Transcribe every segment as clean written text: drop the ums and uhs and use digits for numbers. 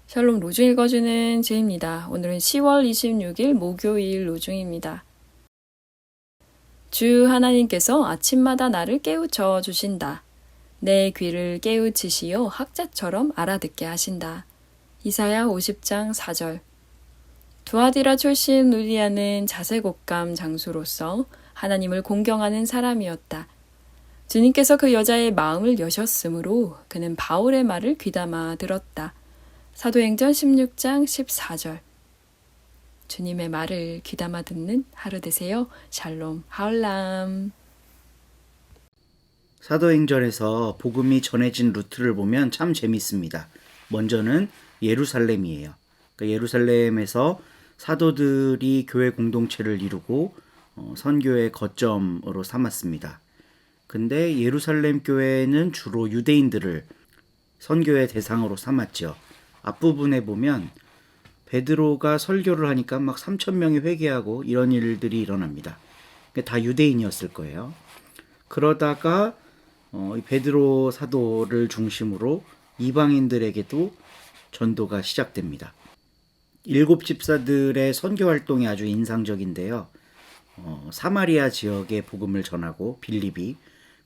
샬롬 로중 읽어주는 제입니다. 오늘은 10월 26일 목요일 로중입니다. 주 하나님께서 아침마다 나를 깨우쳐 주신다. 내 귀를 깨우치시어 학자처럼 알아듣게 하신다. 이사야 50장 4절. 두아디라 출신 루디아는 자색옷감 장수로서 하나님을 공경하는 사람이었다. 주님께서 그 여자의 마음을 여셨으므로 그는 바울의 말을 귀담아 들었다. 사도행전 16장 14절. 주님의 말을 귀담아 듣는 하루 되세요. 샬롬 하울람. 사도행전에서 복음이 전해진 루트를 보면 참 재밌습니다. 먼저는 예루살렘이에요. 그러니까 예루살렘에서 사도들이 교회 공동체를 이루고 선교의 거점으로 삼았습니다. 근데 예루살렘 교회는 주로 유대인들을 선교의 대상으로 삼았죠. 앞부분에 보면 베드로가 설교를 하니까 막 3,000명이 회개하고 이런 일들이 일어납니다. 다 유대인이었을 거예요. 그러다가 베드로 사도를 중심으로 이방인들에게도 전도가 시작됩니다. 7 집사들의 선교 활동이 아주 인상적인데요. 사마리아 지역에 복음을 전하고 빌립이,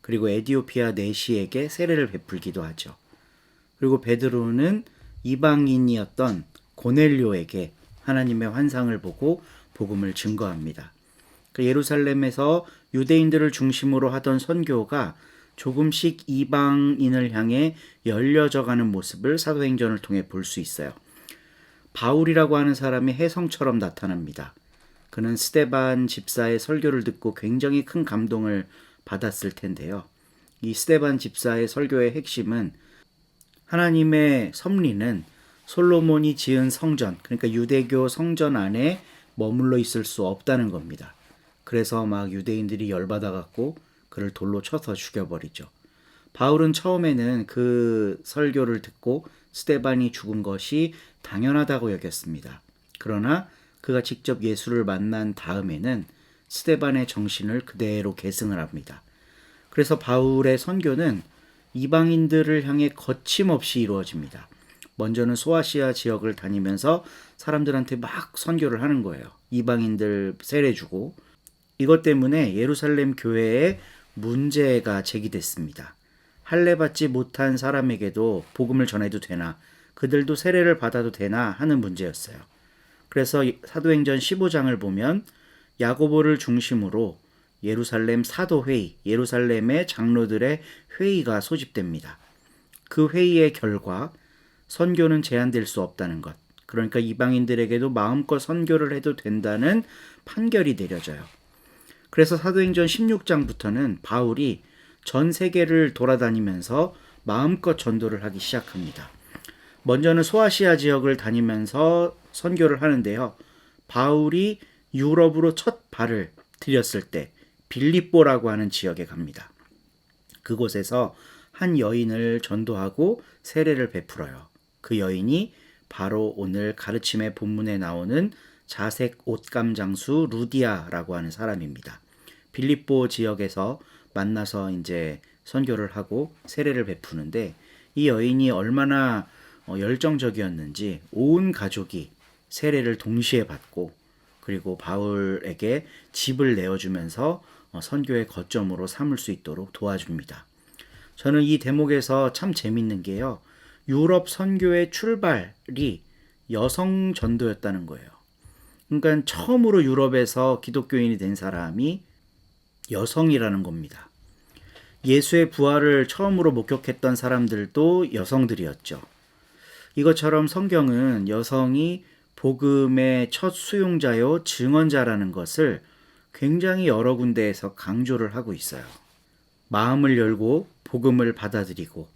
그리고 에디오피아 내시에게 세례를 베풀기도 하죠. 그리고 베드로는 이방인이었던 고넬료에게 하나님의 환상을 보고 복음을 증거합니다. 예루살렘에서 유대인들을 중심으로 하던 선교가 조금씩 이방인을 향해 열려져가는 모습을 사도행전을 통해 볼 수 있어요. 바울이라고 하는 사람이 혜성처럼 나타납니다. 그는 스데반 집사의 설교를 듣고 굉장히 큰 감동을 받았을 텐데요. 이 스데반 집사의 설교의 핵심은 하나님의 섭리는 솔로몬이 지은 성전, 그러니까 유대교 성전 안에 머물러 있을 수 없다는 겁니다. 그래서 막 유대인들이 열받아갖고 그를 돌로 쳐서 죽여버리죠. 바울은 처음에는 그 설교를 듣고 스데반이 죽은 것이 당연하다고 여겼습니다. 그러나 그가 직접 예수를 만난 다음에는 스데반의 정신을 그대로 계승을 합니다. 그래서 바울의 선교는 이방인들을 향해 거침없이 이루어집니다. 먼저는 소아시아 지역을 다니면서 사람들한테 막 선교를 하는 거예요. 이방인들 세례 주고. 이것 때문에 예루살렘 교회에 문제가 제기됐습니다. 할례 받지 못한 사람에게도 복음을 전해도 되나, 그들도 세례를 받아도 되나 하는 문제였어요. 그래서 사도행전 15장을 보면 야고보를 중심으로 예루살렘 사도회의, 예루살렘의 장로들의 회의가 소집됩니다. 그 회의의 결과 선교는 제한될 수 없다는 것, 그러니까 이방인들에게도 마음껏 선교를 해도 된다는 판결이 내려져요. 그래서 사도행전 16장부터는 바울이 전 세계를 돌아다니면서 마음껏 전도를 하기 시작합니다. 먼저는 소아시아 지역을 다니면서 선교를 하는데요. 바울이 유럽으로 첫 발을 들였을 때 빌립보라고 하는 지역에 갑니다. 그곳에서 한 여인을 전도하고 세례를 베풀어요. 그 여인이 바로 오늘 가르침의 본문에 나오는 자색 옷감 장수 루디아라고 하는 사람입니다. 빌립보 지역에서 만나서 이제 선교를 하고 세례를 베푸는데, 이 여인이 얼마나 열정적이었는지 온 가족이 세례를 동시에 받고, 그리고 바울에게 집을 내어주면서 선교의 거점으로 삼을 수 있도록 도와줍니다. 저는 이 대목에서 참 재밌는 게요, 유럽 선교의 출발이 여성 전도였다는 거예요. 그러니까 처음으로 유럽에서 기독교인이 된 사람이 여성이라는 겁니다. 예수의 부활을 처음으로 목격했던 사람들도 여성들이었죠. 이것처럼 성경은 여성이 복음의 첫 수용자요 증언자라는 것을 굉장히 여러 군데에서 강조를 하고 있어요. 마음을 열고 복음을 받아들이고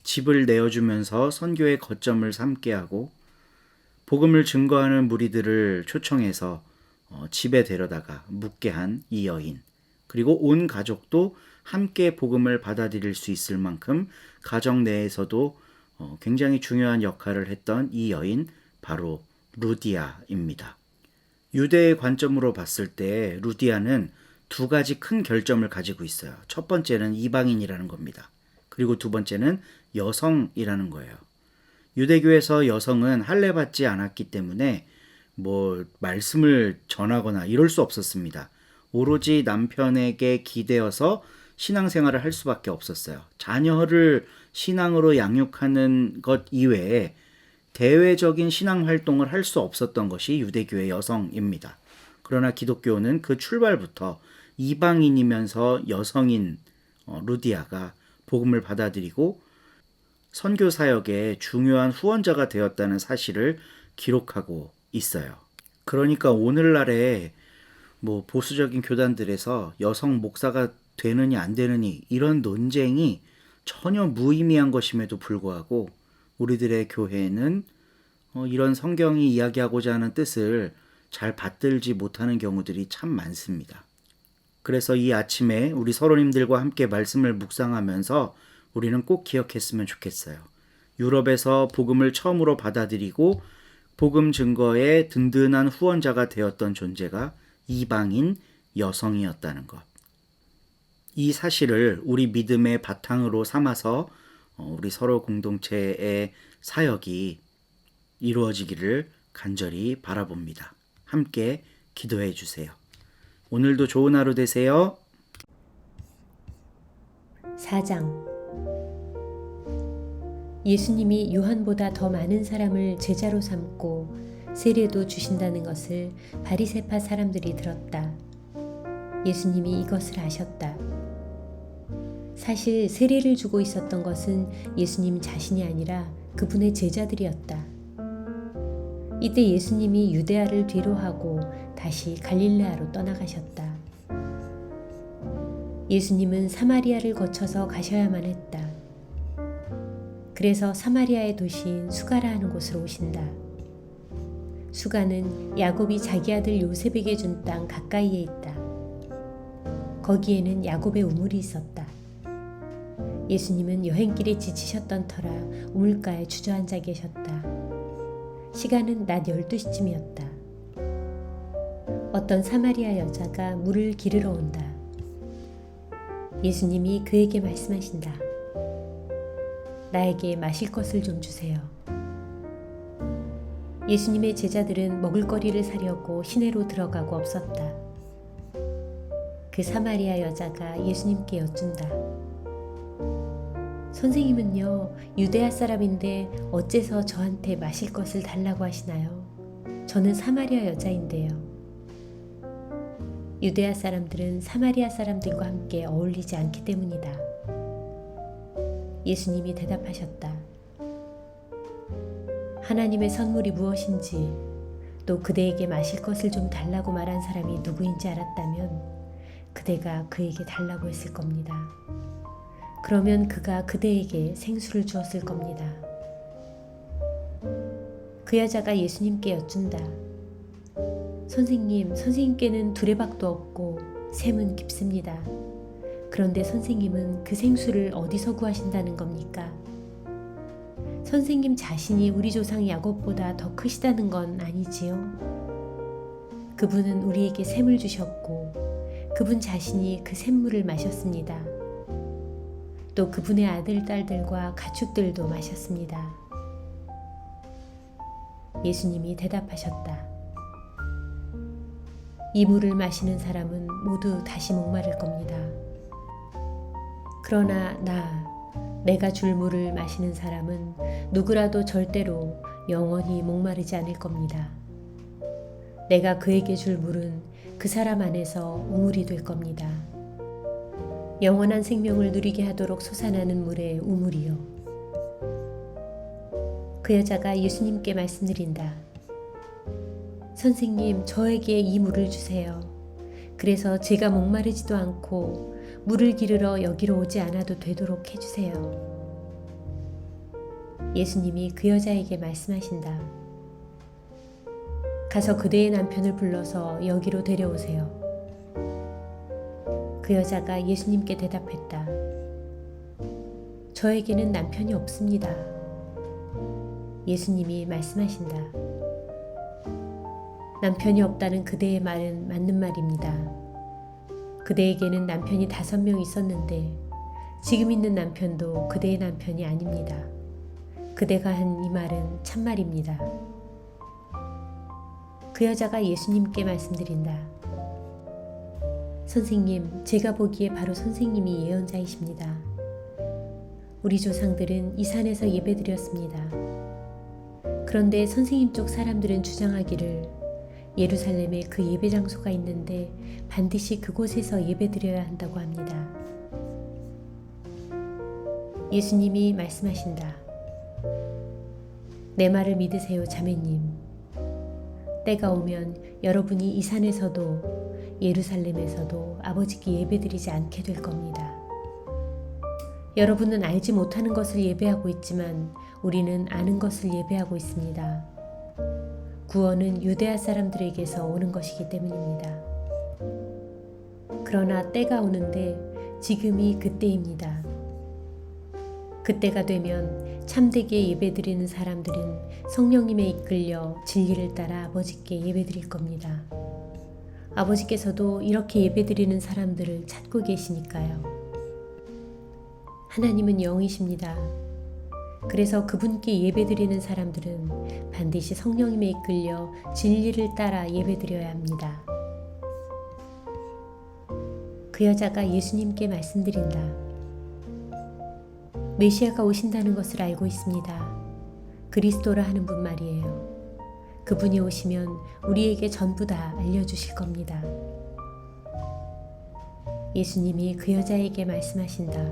집을 내어주면서 선교의 거점을 삼게 하고, 복음을 증거하는 무리들을 초청해서 집에 데려다가 묵게 한 이 여인, 그리고 온 가족도 함께 복음을 받아들일 수 있을 만큼 가정 내에서도 굉장히 중요한 역할을 했던 이 여인, 바로 루디아입니다. 유대의 관점으로 봤을 때 루디아는 두 가지 큰 결점을 가지고 있어요. 첫 번째는 이방인이라는 겁니다. 그리고 두 번째는 여성이라는 거예요. 유대교에서 여성은 할례받지 않았기 때문에 말씀을 전하거나 이럴 수 없었습니다. 오로지 남편에게 기대어서 신앙생활을 할 수밖에 없었어요. 자녀를 신앙으로 양육하는 것 이외에 대외적인 신앙 활동을 할 수 없었던 것이 유대교의 여성입니다. 그러나 기독교는 그 출발부터 이방인이면서 여성인 루디아가 복음을 받아들이고 선교 사역의 중요한 후원자가 되었다는 사실을 기록하고 있어요. 그러니까 오늘날에 보수적인 교단들에서 여성 목사가 되느니 안 되느니 이런 논쟁이 전혀 무의미한 것임에도 불구하고 우리들의 교회는 이런 성경이 이야기하고자 하는 뜻을 잘 받들지 못하는 경우들이 참 많습니다. 그래서 이 아침에 우리 서로님들과 함께 말씀을 묵상하면서 우리는 꼭 기억했으면 좋겠어요. 유럽에서 복음을 처음으로 받아들이고 복음 증거의 든든한 후원자가 되었던 존재가 이방인 여성이었다는 것. 이 사실을 우리 믿음의 바탕으로 삼아서 우리 서로 공동체의 사역이 이루어지기를 간절히 바라봅니다. 함께 기도해 주세요. 오늘도 좋은 하루 되세요. 4장 예수님이 요한보다 더 많은 사람을 제자로 삼고 세례도 주신다는 것을 바리새파 사람들이 들었다. 예수님이 이것을 아셨다. 사실 세례를 주고 있었던 것은 예수님 자신이 아니라 그분의 제자들이었다. 이때 예수님이 유데아를 뒤로하고 다시 갈릴레아로 떠나가셨다. 예수님은 사마리아를 거쳐서 가셔야만 했다. 그래서 사마리아의 도시인 수가라 하는 곳으로 오신다. 수가는 야곱이 자기 아들 요셉에게 준 땅 가까이에 있다. 거기에는 야곱의 우물이 있었다. 예수님은 여행길에 지치셨던 터라 우물가에 주저앉아 계셨다. 시간은 낮 12시쯤이었다. 어떤 사마리아 여자가 물을 기르러 온다. 예수님이 그에게 말씀하신다. 나에게 마실 것을 좀 주세요. 예수님의 제자들은 먹을거리를 사려고 시내로 들어가고 없었다. 그 사마리아 여자가 예수님께 여쭌다. 선생님은요, 유대아 사람인데 어째서 저한테 마실 것을 달라고 하시나요? 저는 사마리아 여자인데요. 유대아 사람들은 사마리아 사람들과 함께 어울리지 않기 때문이다. 예수님이 대답하셨다. 하나님의 선물이 무엇인지 또 그대에게 마실 것을 좀 달라고 말한 사람이 누구인지 알았다면 그대가 그에게 달라고 했을 겁니다. 그러면 그가 그대에게 생수를 주었을 겁니다. 그 여자가 예수님께 여쭌다. 선생님, 선생님께는 두레박도 없고 샘은 깊습니다. 그런데 선생님은 그 생수를 어디서 구하신다는 겁니까? 선생님 자신이 우리 조상 야곱보다 더 크시다는 건 아니지요? 그분은 우리에게 샘을 주셨고 그분 자신이 그 샘물을 마셨습니다. 또 그분의 아들, 딸들과 가축들도 마셨습니다. 예수님이 대답하셨다. 이 물을 마시는 사람은 모두 다시 목마를 겁니다. 그러나 내가 줄 물을 마시는 사람은 누구라도 절대로 영원히 목마르지 않을 겁니다. 내가 그에게 줄 물은 그 사람 안에서 우물이 될 겁니다. 영원한 생명을 누리게 하도록 솟아나는 물의 우물이요. 그 여자가 예수님께 말씀드린다. 선생님, 저에게 이 물을 주세요. 그래서 제가 목마르지도 않고 물을 기르러 여기로 오지 않아도 되도록 해주세요. 예수님이 그 여자에게 말씀하신다. 가서 그대의 남편을 불러서 여기로 데려오세요. 그 여자가 예수님께 대답했다. 저에게는 남편이 없습니다. 예수님이 말씀하신다. 남편이 없다는 그대의 말은 맞는 말입니다. 그대에게는 남편이 5명 있었는데 지금 있는 남편도 그대의 남편이 아닙니다. 그대가 한 이 말은 참말입니다. 그 여자가 예수님께 말씀드린다. 선생님, 제가 보기에 바로 선생님이 예언자이십니다. 우리 조상들은 이 산에서 예배드렸습니다. 그런데 선생님 쪽 사람들은 주장하기를 예루살렘에 그 예배 장소가 있는데 반드시 그곳에서 예배드려야 한다고 합니다. 예수님이 말씀하신다. 내 말을 믿으세요, 자매님. 때가 오면 여러분이 이 산에서도 예루살렘에서도 아버지께 예배드리지 않게 될 겁니다. 여러분은 알지 못하는 것을 예배하고 있지만 우리는 아는 것을 예배하고 있습니다. 구원은 유대아 사람들에게서 오는 것이기 때문입니다. 그러나 때가 오는데 지금이 그때입니다. 그때가 되면 참되게 예배드리는 사람들은 성령님에 이끌려 진리를 따라 아버지께 예배드릴 겁니다. 아버지께서도 이렇게 예배드리는 사람들을 찾고 계시니까요. 하나님은 영이십니다. 그래서 그분께 예배드리는 사람들은 반드시 성령님에 이끌려 진리를 따라 예배드려야 합니다. 그 여자가 예수님께 말씀드린다. 메시아가 오신다는 것을 알고 있습니다. 그리스도라 하는 분 말이에요. 그분이 오시면 우리에게 전부 다 알려주실 겁니다. 예수님이 그 여자에게 말씀하신다.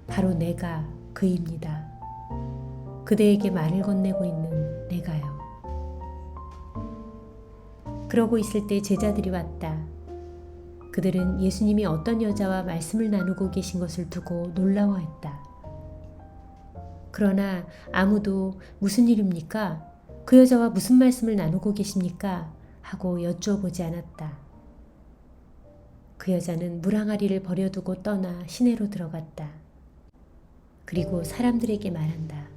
바로 내가 그입니다. 그대에게 말을 건네고 있는 내가요. 그러고 있을 때 제자들이 왔다. 그들은 예수님이 어떤 여자와 말씀을 나누고 계신 것을 두고 놀라워했다. 그러나 아무도 무슨 일입니까? 그 여자와 무슨 말씀을 나누고 계십니까? 하고 여쭈어보지 않았다. 그 여자는 물 항아리를 버려두고 떠나 시내로 들어갔다. 그리고 사람들에게 말한다.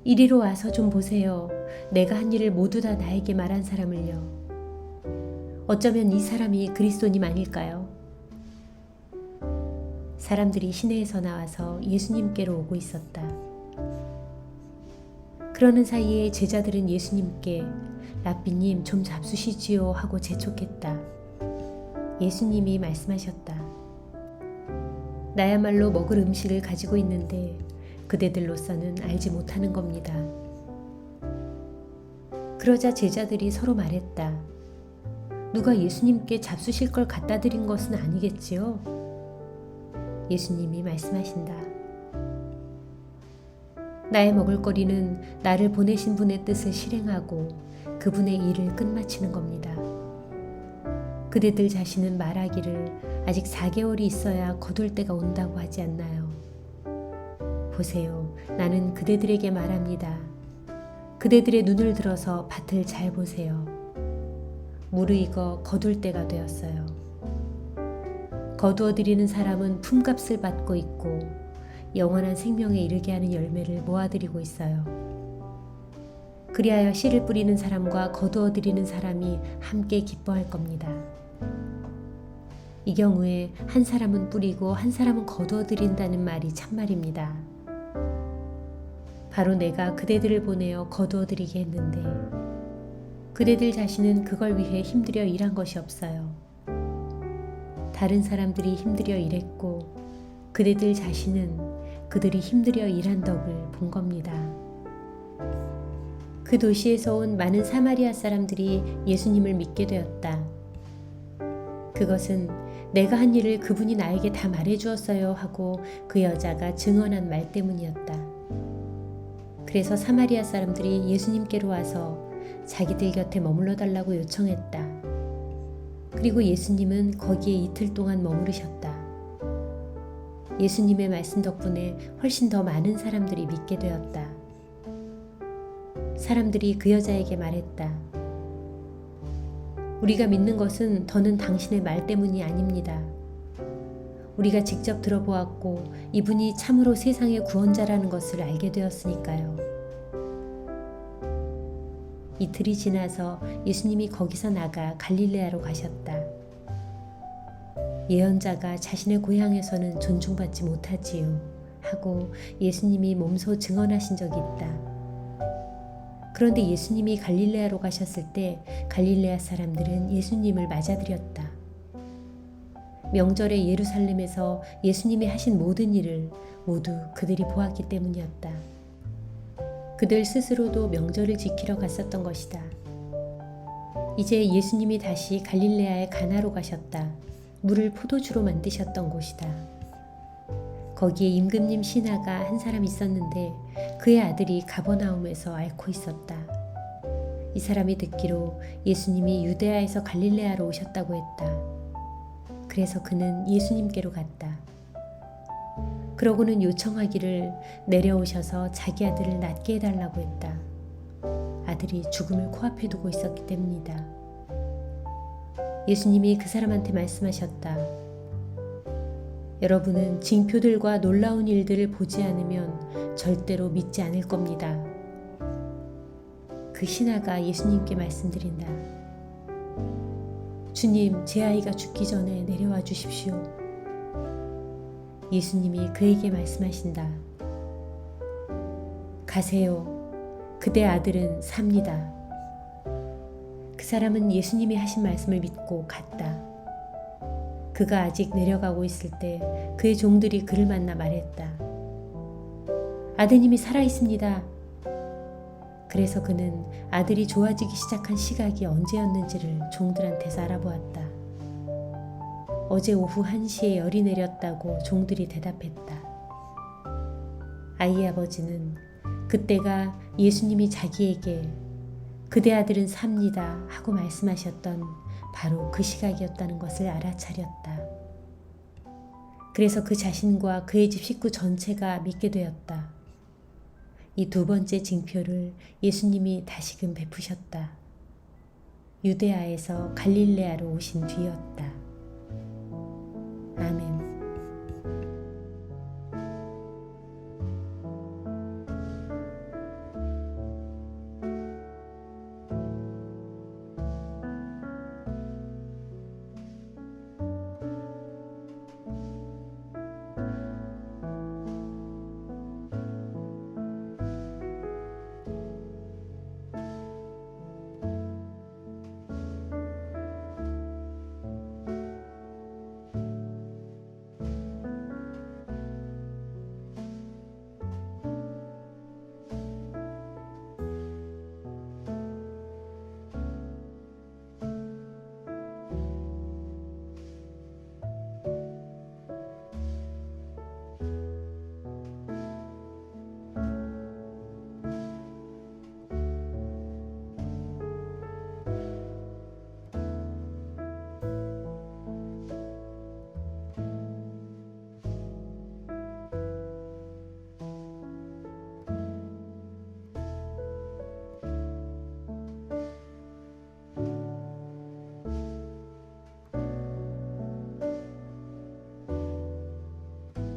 이리로 와서 좀 보세요. 내가 한 일을 모두 다 나에게 말한 사람을요. 어쩌면 이 사람이 그리스도님 아닐까요? 사람들이 시내에서 나와서 예수님께로 오고 있었다. 그러는 사이에 제자들은 예수님께 랍비님 좀 잡수시지요 하고 재촉했다. 예수님이 말씀하셨다. 나야말로 먹을 음식을 가지고 있는데 그대들로서는 알지 못하는 겁니다. 그러자 제자들이 서로 말했다. 누가 예수님께 잡수실 걸 갖다 드린 것은 아니겠지요? 예수님이 말씀하신다. 나의 먹을거리는 나를 보내신 분의 뜻을 실행하고 그분의 일을 끝마치는 겁니다. 그대들 자신은 말하기를 아직 4개월이 있어야 거둘 때가 온다고 하지 않나요? 보세요. 나는 그대들에게 말합니다. 그대들의 눈을 들어서 밭을 잘 보세요. 무르익어 거둘 때가 되었어요. 거두어 드리는 사람은 품값을 받고 있고 영원한 생명에 이르게 하는 열매를 모아드리고 있어요. 그리하여 씨를 뿌리는 사람과 거두어 드리는 사람이 함께 기뻐할 겁니다. 이 경우에 한 사람은 뿌리고 한 사람은 거두어 드린다는 말이 참말입니다. 바로 내가 그대들을 보내어 거두어 드리게 했는데 그대들 자신은 그걸 위해 힘들여 일한 것이 없어요. 다른 사람들이 힘들여 일했고 그대들 자신은 그들이 힘들여 일한 덕을 본 겁니다. 그 도시에서 온 많은 사마리아 사람들이 예수님을 믿게 되었다. 그것은 내가 한 일을 그분이 나에게 다 말해주었어요 하고 그 여자가 증언한 말 때문이었다. 그래서 사마리아 사람들이 예수님께로 와서 자기들 곁에 머물러 달라고 요청했다. 그리고 예수님은 거기에 이틀 동안 머무르셨다. 예수님의 말씀 덕분에 훨씬 더 많은 사람들이 믿게 되었다. 사람들이 그 여자에게 말했다. 우리가 믿는 것은 더는 당신의 말 때문이 아닙니다. 우리가 직접 들어보았고 이분이 참으로 세상의 구원자라는 것을 알게 되었으니까요. 이틀이 지나서 예수님이 거기서 나가 갈릴레아로 가셨다. 예언자가 자신의 고향에서는 존중받지 못하지요. 하고 예수님이 몸소 증언하신 적이 있다. 그런데 예수님이 갈릴레아로 가셨을 때 갈릴레아 사람들은 예수님을 맞아들였다. 명절에 예루살렘에서 예수님이 하신 모든 일을 모두 그들이 보았기 때문이었다. 그들 스스로도 명절을 지키러 갔었던 것이다. 이제 예수님이 다시 갈릴레아의 가나로 가셨다. 물을 포도주로 만드셨던 곳이다. 거기에 임금님 신하가 한 사람 있었는데 그의 아들이 가버나움에서 앓고 있었다. 이 사람이 듣기로 예수님이 유대아에서 갈릴레아로 오셨다고 했다. 그래서 그는 예수님께로 갔다. 그러고는 요청하기를 내려오셔서 자기 아들을 낫게 해달라고 했다. 아들이 죽음을 코앞에 두고 있었기 때문이다. 예수님이 그 사람한테 말씀하셨다. 여러분은 징표들과 놀라운 일들을 보지 않으면 절대로 믿지 않을 겁니다. 그 신하가 예수님께 말씀드린다. 주님, 제 아이가 죽기 전에 내려와 주십시오. 예수님이 그에게 말씀하신다. 가세요. 그대 아들은 삽니다. 그 사람은 예수님이 하신 말씀을 믿고 갔다. 그가 아직 내려가고 있을 때 그의 종들이 그를 만나 말했다. 아드님이 살아있습니다. 그래서 그는 아들이 좋아지기 시작한 시각이 언제였는지를 종들한테서 알아보았다. 어제 오후 1시에 열이 내렸다고 종들이 대답했다. 아이의 아버지는 그때가 예수님이 자기에게 그대 아들은 삽니다 하고 말씀하셨던 바로 그 시각이었다는 것을 알아차렸다. 그래서 그 자신과 그의 집 식구 전체가 믿게 되었다. 이 두 번째 징표를 예수님이 다시금 베푸셨다. 유대아에서 갈릴레아로 오신 뒤였다. 아멘.